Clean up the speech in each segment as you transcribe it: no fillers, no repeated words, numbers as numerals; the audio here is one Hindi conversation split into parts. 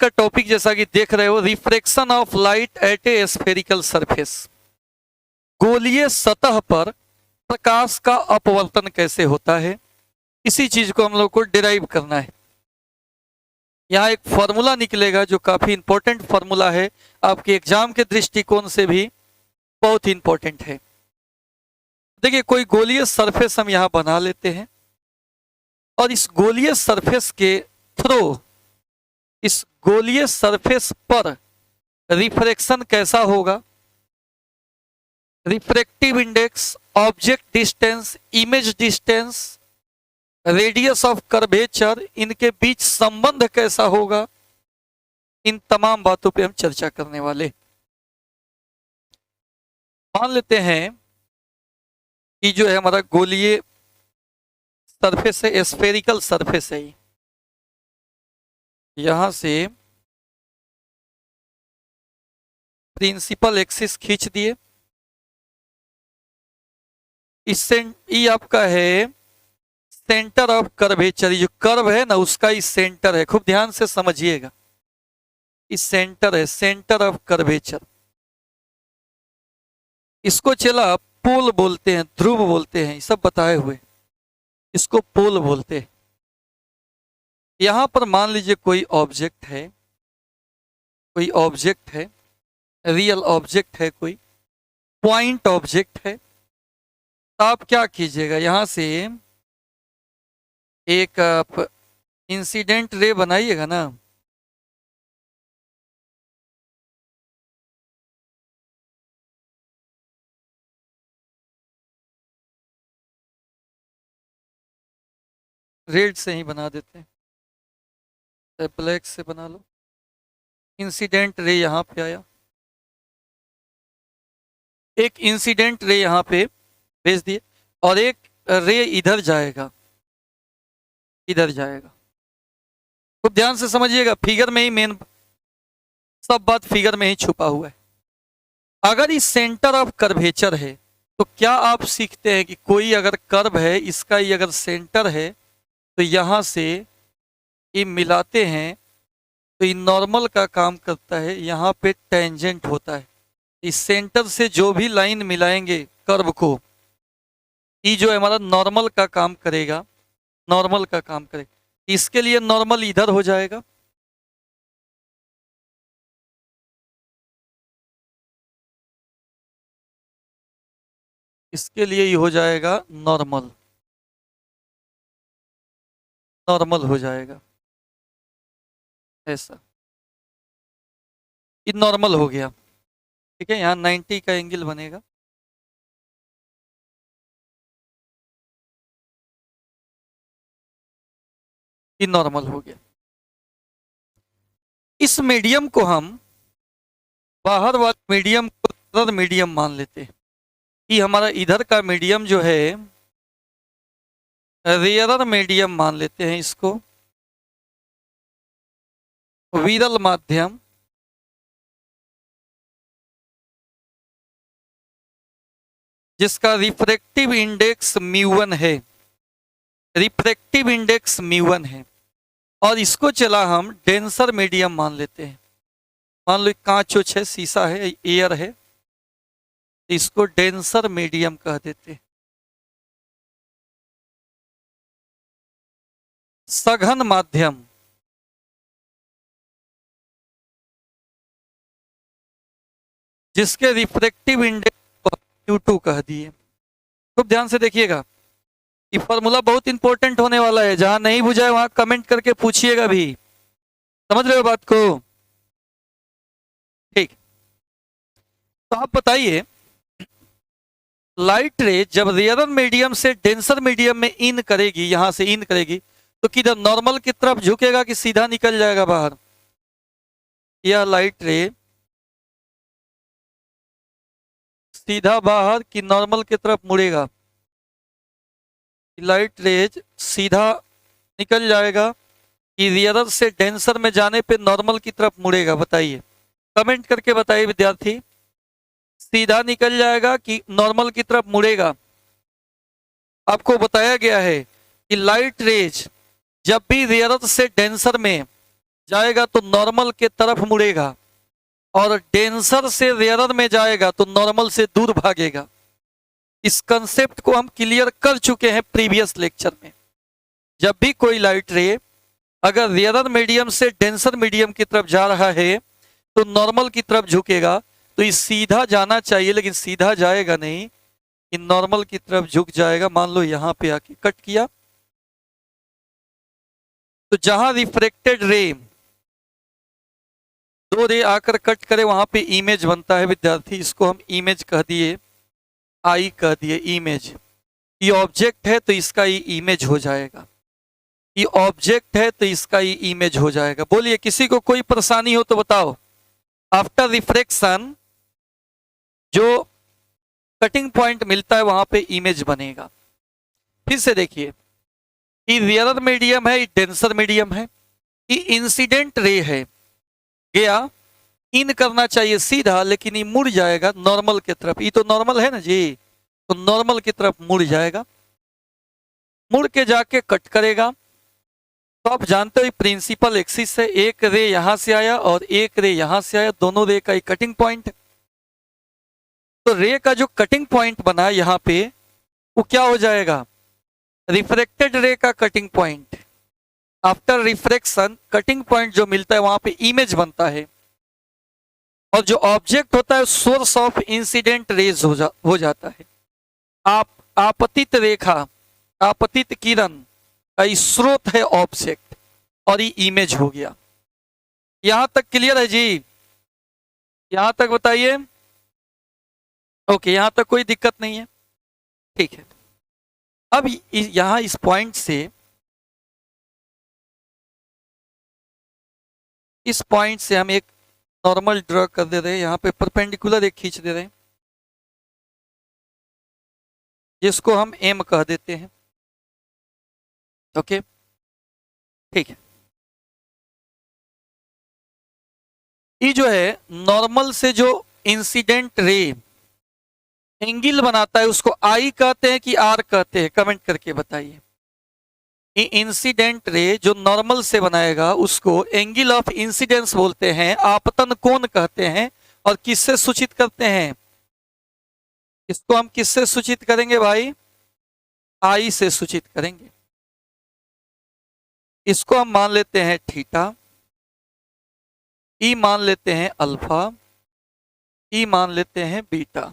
का टॉपिक जैसा कि देख रहे हो, refraction of light at A spherical surface. गोलीय सतह पर प्रकाश का अपवर्तन कैसे होता है, इसी चीज को हम लोग को डिराइव करना है। यहाँ एक फॉर्मूला निकलेगा जो काफी इंपॉर्टेंट फॉर्मूला है, आपके एग्जाम के दृष्टिकोण से भी बहुत इंपॉर्टेंट है। देखिए, कोई गोलीय सरफेस हम यहाँ बना लेते हैं और इस गोलीय सरफेस के थ्रू, इस गोलीय सरफेस पर रिफ्रैक्शन कैसा होगा, refractive index, object distance, image distance, radius of curvature, इनके बीच संबंध कैसा होगा, इन तमाम बातों पे हम चर्चा करने वाले। मान लेते हैं कि जो है हमारा गोलीय सरफेस है, स्फेरिकल सरफेस है। यहां से प्रिंसिपल एक्सिस खींच दिए, इससे ये आपका है सेंटर ऑफ कर्वेचर। जो कर्व है ना, उसका इस सेंटर है, खूब ध्यान से समझिएगा, इस सेंटर है, सेंटर ऑफ कर्वेचर। इसको चला पोल बोलते हैं, ध्रुव बोलते हैं, सब बताए हुए, इसको पोल बोलते हैं। यहां पर मान लीजिए कोई ऑब्जेक्ट है, कोई ऑब्जेक्ट है, रियल ऑब्जेक्ट है, कोई पॉइंट ऑब्जेक्ट है, तो आप क्या कीजिएगा, यहां से एक आप इंसिडेंट रे बनाइएगा ना, रेड से ही बना देते हैं, ब्लैक से बना लो। इंसिडेंट रे यहां पे आया, एक इंसिडेंट रे यहां पे भेज दिए और एक रे इधर जाएगा, इधर जाएगा। खूब ध्यान से समझिएगा, फिगर में ही मेन सब बात फिगर में ही छुपा हुआ है। अगर इस सेंटर ऑफ कर्वेचर है तो क्या आप सीखते हैं कि कोई अगर कर्व है, इसका ही अगर सेंटर है, तो यहां से ये मिलाते हैं तो ये नॉर्मल का काम करता है, यहाँ पे टेंजेंट होता है। इस सेंटर से जो भी लाइन मिलाएंगे कर्व को, ये जो है हमारा नॉर्मल का काम करेगा, नॉर्मल का काम करेगा। इसके लिए नॉर्मल इधर हो जाएगा, इसके लिए ये हो जाएगा नॉर्मल, नॉर्मल हो जाएगा ऐसा, ये नॉर्मल हो गया। ठीक है, यहाँ 90 का एंगल बनेगा, ये नॉर्मल हो गया। इस मीडियम को हम, बाहर वाले मीडियम को रेयर मीडियम मान लेते हैं। ये हमारा इधर का मीडियम जो है रेयर मीडियम मान लेते हैं, इसको विरल माध्यम, जिसका रिफ्रैक्टिव इंडेक्स म्यू1 है, रिफ्रैक्टिव इंडेक्स म्यू1 है। और इसको चला हम डेंसर मीडियम मान लेते हैं। मान लो कांच उच है, शीशा है, एयर है, इसको डेंसर मीडियम कह देते हैं। सघन माध्यम, जिसके रिफ्रैक्टिव इंडेक्स म्यू2 कह दिए। खूब ध्यान से देखिएगा, ये फॉर्मूला बहुत इंपॉर्टेंट होने वाला है, जहां नहीं बुझाए वहां कमेंट करके पूछिएगा भी। समझ रहे हो बात को? ठीक, तो आप बताइए, लाइट रे जब रेयर मीडियम से डेंसर मीडियम में इन करेगी, यहां से इन करेगी, तो किधर नॉर्मल की तरफ झुकेगा कि सीधा निकल जाएगा बाहर? यह लाइट रे सीधा बाहर कि नॉर्मल की तरफ मुड़ेगा? लाइट रेज सीधा निकल जाएगा कि रेयर से डेंसर में जाने पे नॉर्मल की तरफ मुड़ेगा? बताइए, कमेंट करके बताइए विद्यार्थी, सीधा निकल जाएगा कि नॉर्मल की तरफ मुड़ेगा? आपको बताया गया है कि लाइट रेज जब भी रेयर से डेंसर में जाएगा तो नॉर्मल के तरफ मुड़ेगा, और डेंसर से रेयरर में जाएगा तो नॉर्मल से दूर भागेगा। इस कंसेप्ट को हम क्लियर कर चुके हैं प्रीवियस लेक्चर में। जब भी कोई लाइट रे अगर रेयरर मीडियम से डेंसर मीडियम की तरफ जा रहा है तो नॉर्मल की तरफ झुकेगा, तो ये सीधा जाना चाहिए लेकिन सीधा जाएगा नहीं, इन नॉर्मल की तरफ झुक जाएगा। मान लो यहां पे आके कट किया, तो जहां रिफ्रेक्टेड रे, दो रे आकर कट करे वहां पे इमेज बनता है विद्यार्थी, इसको हम इमेज कह दिए, आई कह दिए इमेज। ये ऑब्जेक्ट है तो इसका ये इमेज हो जाएगा, ये ऑब्जेक्ट है तो इसका ये इमेज हो जाएगा। बोलिए किसी को कोई परेशानी हो तो बताओ। आफ्टर रिफ्रेक्शन जो कटिंग पॉइंट मिलता है वहां पे इमेज बनेगा। फिर से देखिए, ये रेयरर मीडियम है, ये डेंसर मीडियम है, ये इंसिडेंट रे है, गया इन करना चाहिए सीधा, लेकिन ये मुड़ जाएगा नॉर्मल की तरफ। ये तो नॉर्मल है ना जी, तो नॉर्मल की तरफ मुड़ जाएगा, मुड़ के जाके कट करेगा। तो आप जानते हो प्रिंसिपल एक्सिस है, एक रे यहां से आया और एक रे यहां से आया, दोनों रे का एक कटिंग पॉइंट। तो रे का जो कटिंग पॉइंट बना यहाँ पे वो क्या हो जाएगा, रिफ्रेक्टेड रे का cutting point. After refraction cutting point जो मिलता है वहां पे इमेज बनता है, और जो ऑब्जेक्ट होता है सोर्स ऑफ इंसिडेंट रेज हो जाता है। आपतित रेखा, आपतित किरण का स्रोत है ऑब्जेक्ट, और ये इमेज हो गया। यहां तक क्लियर है जी? यहां तक बताइए। ओके, यहां तक कोई दिक्कत नहीं है, ठीक है। अब यहां इस पॉइंट से, इस पॉइंट से हम एक नॉर्मल ड्रॉ कर दे रहे हैं, यहां पे परपेंडिकुलर एक खींच दे रहे हैं, जिसको हम एम कह देते हैं। ओके, ठीक है। ये जो है नॉर्मल से जो इंसिडेंट रे एंगल बनाता है उसको आई कहते हैं कि आर कहते हैं, कमेंट करके बताइए। ये इंसिडेंट रे जो नॉर्मल से बनाएगा उसको एंगल ऑफ इंसिडेंस बोलते हैं, आपतन कोण कहते हैं, और किससे सूचित करते हैं, इसको हम किससे सूचित करेंगे भाई, आई से सूचित करेंगे। इसको हम मान लेते हैं थीटा, ई मान लेते हैं अल्फा, ई मान लेते हैं बीटा।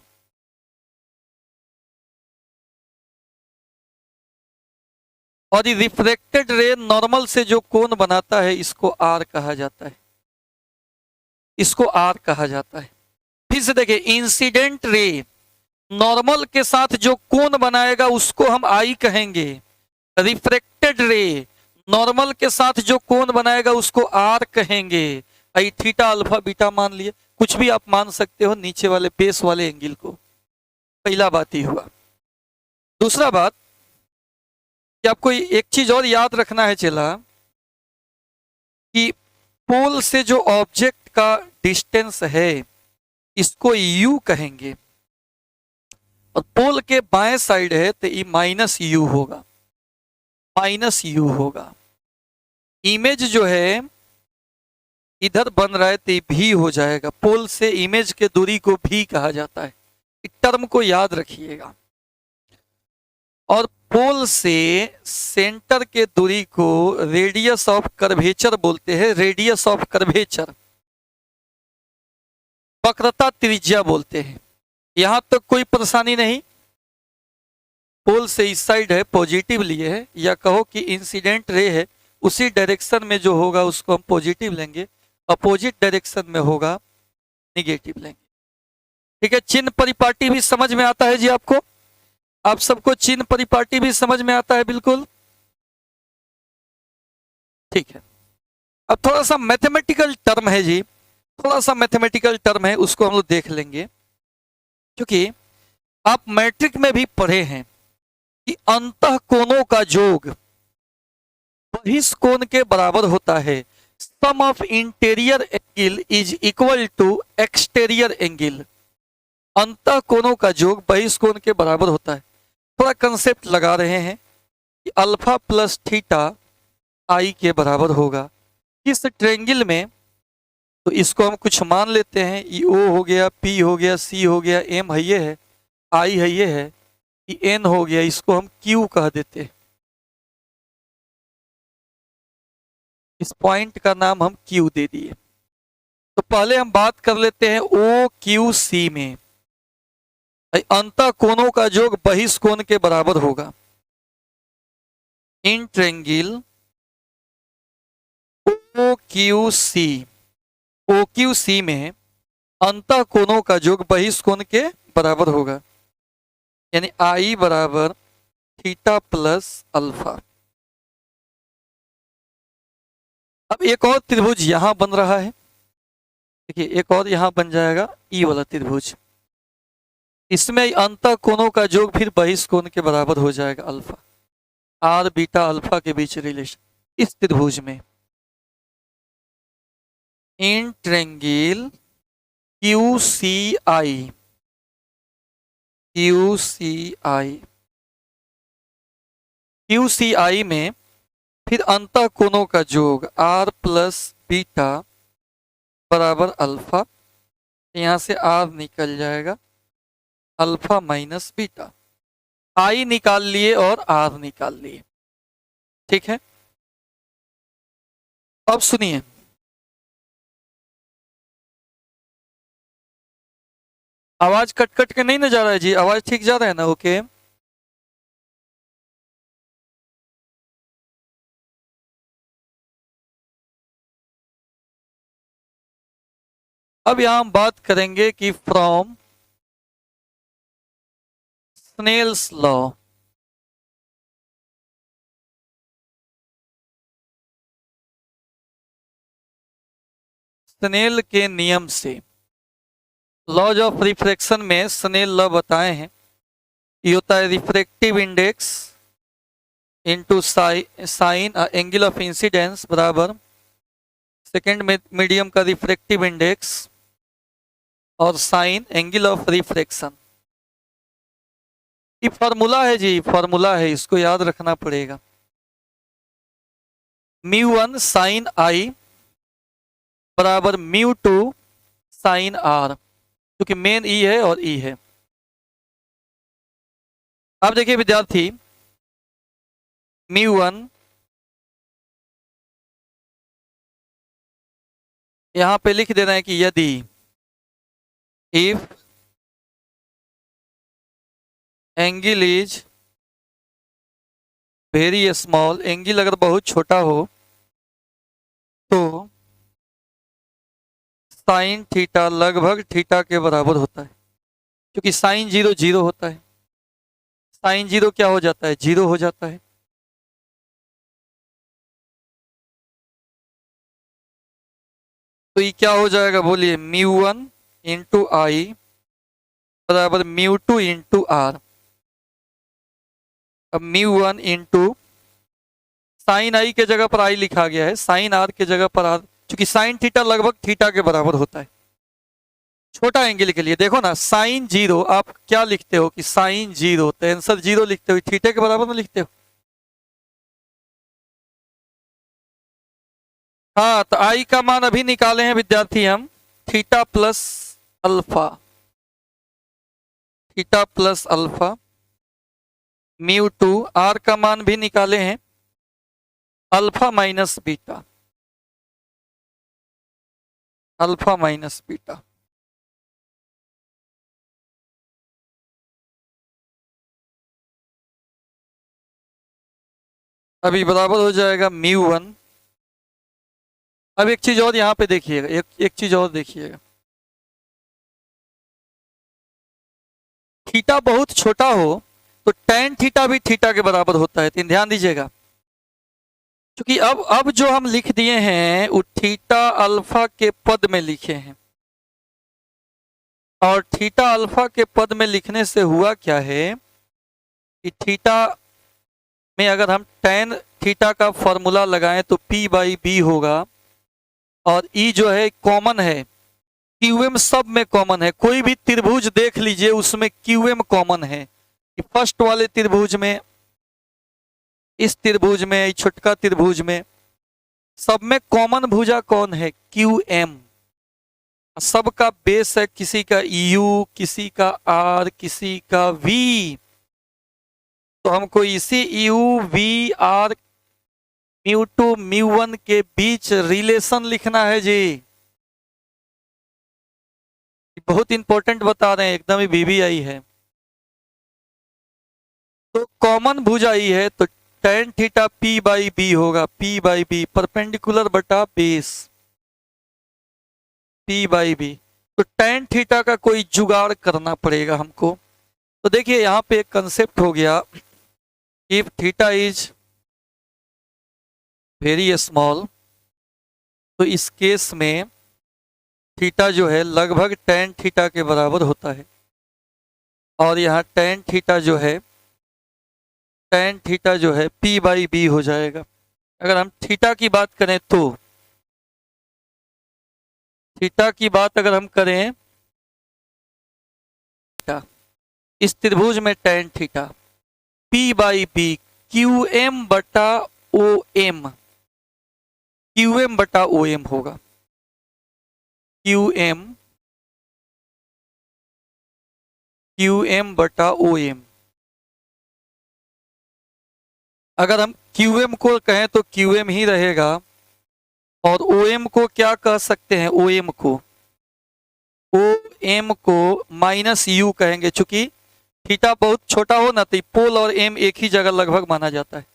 और ये रिफ्लेक्टेड रे नॉर्मल से जो कोण बनाता है इसको आर कहा जाता है, इसको आर कहा जाता है। फिर से देखिए, इंसिडेंट रे नॉर्मल के साथ जो कोण बनाएगा उसको हम आई कहेंगे, रिफ्रेक्टेड रे नॉर्मल के साथ जो कोण बनाएगा उसको आर कहेंगे। आई थीटा अल्फा बीटा मान लिए, कुछ भी आप मान सकते हो नीचे वाले बेस वाले एंगल को। पहला बात ही हुआ। दूसरा बात कि आपको एक चीज और याद रखना है चला, कि पोल से जो ऑब्जेक्ट का डिस्टेंस है इसको यू कहेंगे, और पोल के बाएं साइड है तो ये माइनस यू होगा, माइनस यू होगा। इमेज जो है इधर बन रहा है तो भी हो जाएगा, पोल से इमेज के दूरी को भी कहा जाता है, इस टर्म को याद रखिएगा। और पोल से सेंटर के दूरी को रेडियस ऑफ कर्वेचर बोलते हैं, रेडियस ऑफ कर्वेचर, वक्रता त्रिज्या बोलते हैं। यहां तक तो कोई परेशानी नहीं। पोल से इस साइड है पॉजिटिव लिए है, या कहो कि इंसिडेंट रे है उसी डायरेक्शन में जो होगा उसको हम पॉजिटिव लेंगे, अपोजिट डायरेक्शन में होगा निगेटिव लेंगे। ठीक है, चिन्ह परिपाटी भी समझ में आता है जी आपको? आप सबको चिन्ह परिपाटी भी समझ में आता है? बिल्कुल ठीक है। अब थोड़ा सा मैथमेटिकल टर्म है जी, थोड़ा सा मैथमेटिकल टर्म है, उसको हम लोग देख लेंगे। क्योंकि आप मैट्रिक में भी पढ़े हैं कि अंतः कोणों का योग बहिष्कोण के बराबर होता है। Sum of interior angle is equal to exterior angle. अंतः कोणों का योग बहिष्कोण के बराबर होता है। थोड़ा कंसेप्ट लगा रहे हैं कि अल्फा प्लस थीटा आई के बराबर होगा, इस ट्रेंगल में तो इसको हम कुछ मान लेते हैं, ई ओ हो गया, पी हो गया, सी हो गया, एम है ये है, आई है ये है, ई एन हो गया, इसको हम क्यू कह देते हैं। इस पॉइंट का नाम हम क्यू दे दिए। तो पहले हम बात कर लेते हैं ओ क्यू सी में अंतः कोणों का योग बहिष्कोण के बराबर होगा। In triangle O Q C में अंतः कोणों का योग बहिष्कोण के बराबर होगा, यानी आई बराबर थीटा प्लस अल्फा। अब एक और त्रिभुज यहां बन रहा है, देखिए एक और यहां बन जाएगा ई वाला त्रिभुज। इसमें अंतः कोणों का योग फिर बहिष्कोण के बराबर हो जाएगा अल्फा, आर बीटा अल्फा के बीच रिलेशन। इस त्रिभुज में इन ट्रेंगल क्यू सी आई में फिर अंतः कोणों का योग आर प्लस बीटा बराबर अल्फा, यहां से आर निकल जाएगा, अल्फा माइनस बीटा। आई निकाल लिए और आर निकाल लिए, ठीक है। अब सुनिए, आवाज कट कट के नहीं ना जा रहा है जी, आवाज ठीक जा रहा है ना? ओके। अब यहां हम बात करेंगे कि फ्रॉम स्नेल्स लॉ, स्नेल के नियम से, लॉज ऑफ रिफ्रैक्शन में स्नेल लॉ बताए हैं। ये होता है refractive index into sine angle of incidence बराबर सेकेंड मीडियम का रिफ्रैक्टिव इंडेक्स और साइन एंगल ऑफ रिफ्रैक्शन। ये फॉर्मूला है जी, फॉर्मूला है, इसको याद रखना पड़ेगा। μ1 साइन आई बराबर μ2 साइन आर, क्योंकि मेन ई है और ई है। अब देखिए विद्यार्थी, μ1 यहां पे लिख देना है कि यदि if angle is very small, angle अगर बहुत छोटा हो तो साइन थीटा लगभग थीटा के बराबर होता है, क्योंकि साइन 0 0 होता है। साइन 0 क्या हो जाता है? 0 हो जाता है। तो ये क्या हो जाएगा बोलिए? μ1 इंटू आई बराबर μ2 इंटू आर। अब μ1 इंटू साइन आई के जगह पर आई लिखा गया है, साइन आर के जगह पर आर, क्योंकि साइन थीटा लगभग थीटा के बराबर होता है छोटा एंगल के लिए। देखो ना, साइन 0 आप क्या लिखते हो कि साइन 0, तो आंसर 0 लिखते हो, थीटा के बराबर में लिखते हो। हाँ, तो आई का मान अभी निकाले हैं विद्यार्थी हम, theta plus alpha, theta plus alpha μ2। R का मान भी निकाले हैं, alpha minus beta, alpha minus beta. अभी बराबर हो जाएगा μ1। अब एक चीज और यहां पे देखिएगा, एक चीज और देखिएगा, थीटा बहुत छोटा हो तो tan थीटा भी थीटा के बराबर होता है, तो ध्यान दीजिएगा। क्योंकि अब जो हम लिख दिए हैं वो थीटा अल्फा के पद में लिखे हैं, और थीटा अल्फा के पद में लिखने से हुआ क्या है कि थीटा में अगर हम tan थीटा का फॉर्मूला लगाएं तो P बाई बी होगा, और E जो है कॉमन है, QM सब में कॉमन है। कोई भी त्रिभुज देख लीजिए उसमें QM कॉमन है। फर्स्ट वाले त्रिभुज में, इस त्रिभुज में, छुटका त्रिभुज में सब में कॉमन भुजा कौन है? Q M. सबका बेस है, किसी का यू, किसी का आर, किसी का वी। तो हमको इसी U V R mu two mu one के बीच रिलेशन लिखना है जी। बहुत इंपॉर्टेंट बता रहे हैं, एकदम ही वीवीआई है। तो कॉमन भुजा ही है, तो tan theta p by B होगा, p बाई बी परपेंडिकुलर बटा बेस p बाई बी। तो tan थीटा का कोई जुगाड़ करना पड़ेगा हमको। तो देखिए यहाँ पे एक कंसेप्ट हो गया, if theta is very small, तो इस केस में थीटा जो है लगभग tan थीटा के बराबर होता है। और यहाँ tan थीटा जो है p बाई बी हो जाएगा। अगर हम थीटा की बात करें तो थीटा की बात अगर हम करें, इस त्रिभुज में tan theta p by B Q M बटा ओ एम, क्यू एम बटा ओ एम होगा। क्यू एम बटा ओ एम। अगर हम क्यू एम को कहें तो क्यू एम ही रहेगा, और ओ एम को क्या कह सकते हैं? ओ एम को माइनस यू कहेंगे, चूंकि थीटा बहुत छोटा हो ना, तो पोल और एम एक ही जगह लगभग माना जाता है,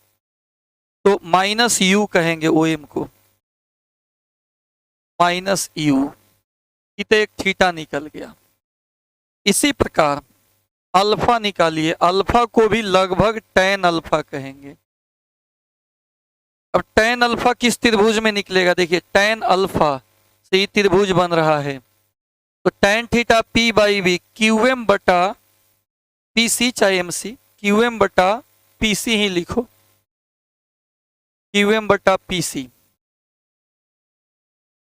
तो माइनस यू कहेंगे ओ एम को, माइनस यू। तो एक थीटा निकल गया। इसी प्रकार अल्फा निकालिए, अल्फा को भी लगभग tan अल्फा कहेंगे। अब tan अल्फा किस त्रिभुज में निकलेगा? देखिए tan अल्फा से त्रिभुज बन रहा है, तो tan theta p by B Q M बटा पी सी, चाहे एम सी, क्यू एम बटा पी सी ही लिखो, क्यू एम बटा पी सी।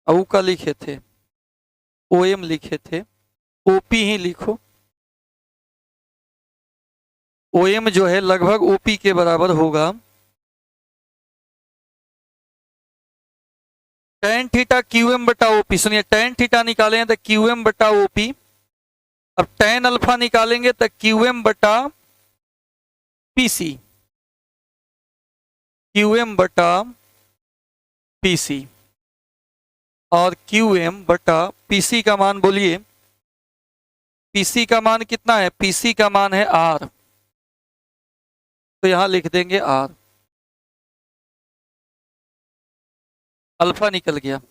औ का लिखे थे, ओ एम लिखे थे, ओपी ही लिखो। ओ एम जो है लगभग ओपी के बराबर होगा। tan थीटा क्यू एम बटा ओपी, सुनिए tan थीटा निकालेंगे तो क्यू एम बटा ओपी। अब tan अल्फा निकालेंगे तो क्यू एम बटा पीसी, क्यू एम बटा पीसी। और क्यू एम बटा पीसी का मान बोलिए, पीसी का मान कितना है? पीसी का मान है आर, तो यहां लिख देंगे आर। अल्फा निकल गया।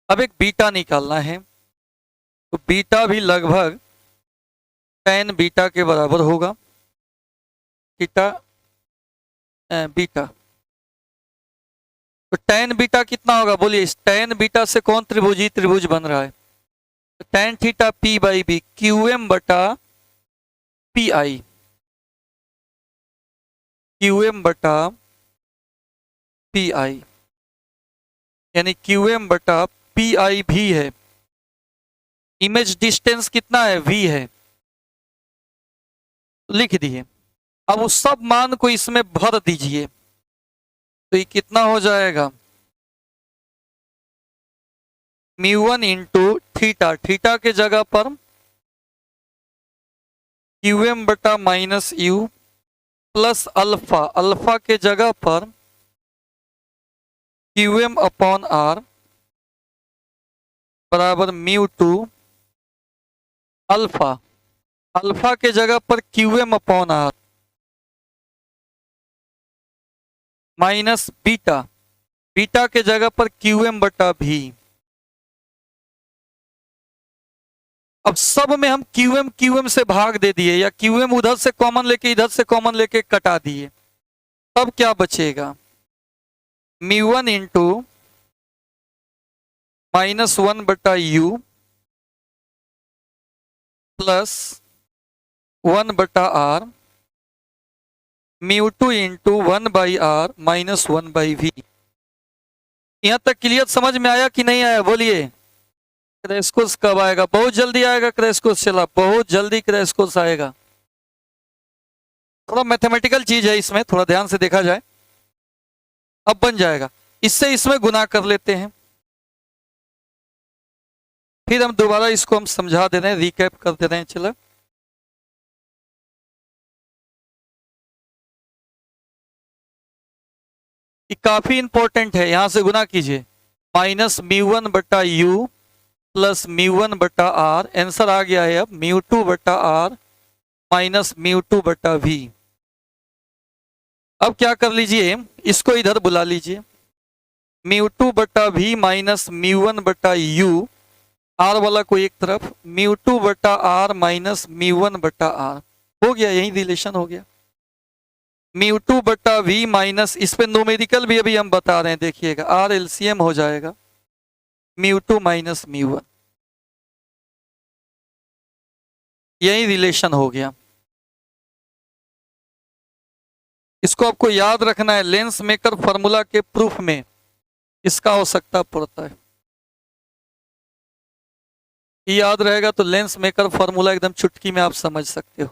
अब एक बीटा निकालना है, तो बीटा भी लगभग tan बीटा के बराबर होगा, थीटा बीटा। तो tan बीटा कितना होगा बोलिए? tan बीटा से कौन त्रिभुज बन रहा है? तो tan theta p by B Q M बटा पी आई, क्यू एम बटा पी आई, यानी क्यू एम बटा पी आई भी है। इमेज डिस्टेंस कितना है? v है, लिख दिए। अब उस सब मान को इसमें भर दीजिए, तो ये कितना हो जाएगा? Mu one into theta, theta के जगह पर क्यू एम बटा minus U plus alpha, alpha के जगह पर क्यू एम अपॉन आर बराबर म्यू टू अल्फा, अल्फा के जगह पर Q M upon R minus beta, beta के जगह पर क्यू एम बटा भी। अब सब में हम क्यू एम से भाग दे दिए, या क्यू एम उधर से कॉमन लेके इधर से कॉमन लेके कटा दिए, तब क्या बचेगा? Mu one into minus one बटा यू प्लस वन बटा R mu two into one by R minus one by V. यहां तक क्लियर समझ में आया कि नहीं आया? बोलिए। क्रैश कोर्स कब आएगा? बहुत जल्दी आएगा क्रैश कोर्स, चला बहुत जल्दी क्रैश कोर्स आएगा। थोड़ा मैथमेटिकल चीज है, इसमें थोड़ा ध्यान से देखा जाए, अब बन जाएगा। इससे इसमें गुना कर लेते हैं। फिर हम दोबारा इसको हम समझा दे रहे हैं, रिकैप कर दे रहे हैं। चलो ये काफी इंपॉर्टेंट है, यहां से गुना कीजिए। माइनस म्यू 1 बटा यू प्लस म्यू 1 बटा आर, आंसर आ गया है अब म्यू 2 बटा आर माइनस म्यू 2 बटा वी। अब क्या कर लीजिए, इसको इधर बुला लीजिए। म्यू 2 बटा वी माइनस म्यू 1 बटा यू, आर वाला को एक तरफ, म्यू 2 बटा आर माइनस म्यू 1 बटा आर। हो गया, यही रिलेशन हो गया। म्यू 2 बटा वी माइनस, इस पे न्यूमेरिकल भी अभी हम बता रहे हैं, देखिएगा आर एलसीएम हो जाएगा म्यू 2 माइनस म्यू 1, यही रिलेशन हो गया। इसको आपको याद रखना है, लेंस मेकर फॉर्मूला के प्रूफ में इसका आवश्यकता पड़ता है। याद रहेगा तो लेंस मेकर फॉर्मूला एकदम चुटकी में आप समझ सकते हो।